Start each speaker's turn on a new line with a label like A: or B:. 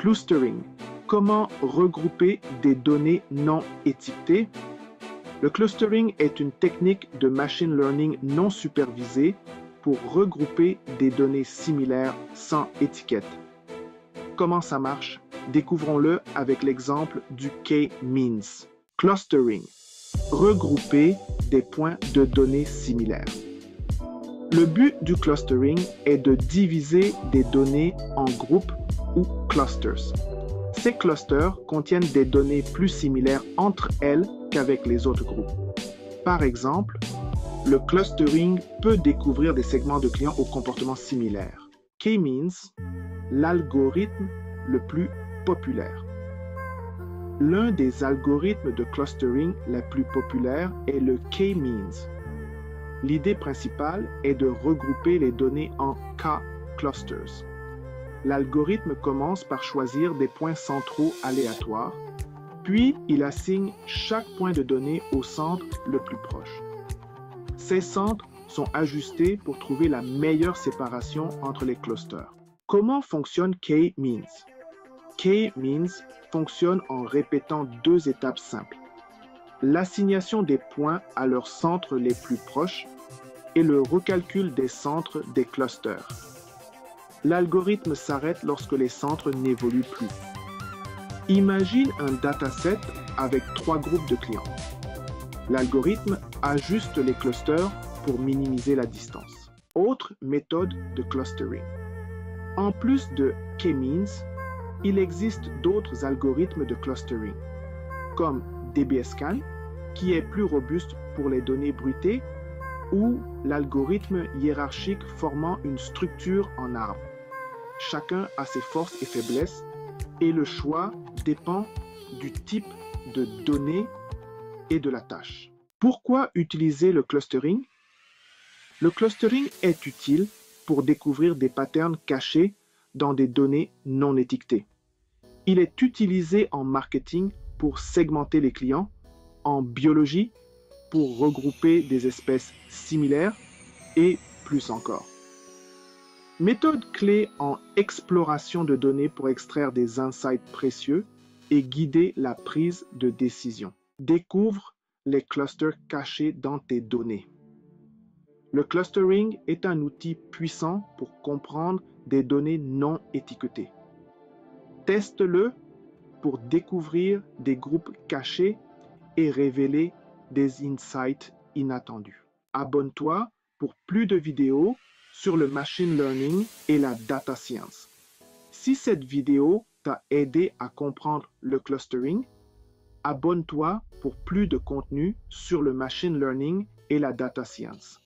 A: Clustering. Comment regrouper des données non étiquetées? Le clustering est une technique de machine learning non supervisée pour regrouper des données similaires sans étiquette. Comment ça marche? Découvrons-le avec l'exemple du K-means. Clustering. Regrouper des points de données similaires. Le but du clustering est de diviser des données en groupes ou clusters. Ces clusters contiennent des données plus similaires entre elles qu'avec les autres groupes. Par exemple, le clustering peut découvrir des segments de clients au comportement similaire. K-means, l'algorithme le plus populaire. L'un des algorithmes de clustering les plus populaires est le K-means. L'idée principale est de regrouper les données en K-clusters. L'algorithme commence par choisir des points centraux aléatoires, puis il assigne chaque point de données au centre le plus proche. Ces centres sont ajustés pour trouver la meilleure séparation entre les clusters. Comment fonctionne K-means? K-means fonctionne en répétant deux étapes simples: l'assignation des points à leurs centres les plus proches et le recalcul des centres des clusters. L'algorithme s'arrête lorsque les centres n'évoluent plus. Imagine un dataset avec 3 groupes de clients. L'algorithme ajuste les clusters pour minimiser la distance. Autre méthode de clustering. En plus de K-means, il existe d'autres algorithmes de clustering, comme DBSCAN, qui est plus robuste pour les données bruitées, ou l'algorithme hiérarchique formant une structure en arbre. Chacun a ses forces et faiblesses, et le choix dépend du type de données et de la tâche. Pourquoi utiliser le clustering? Le clustering est utile pour découvrir des patterns cachés dans des données non étiquetées. Il est utilisé en marketing pour segmenter les clients, en biologie pour regrouper des espèces similaires et plus encore. Méthode clé en exploration de données pour extraire des insights précieux et guider la prise de décision. Découvre les clusters cachés dans tes données. Le clustering est un outil puissant pour comprendre des données non étiquetées. Teste-le pour découvrir des groupes cachés et révéler des insights inattendus. Abonne-toi pour plus de vidéos sur le machine learning et la data science. Si cette vidéo t'a aidé à comprendre le clustering, abonne-toi pour plus de contenu sur le machine learning et la data science.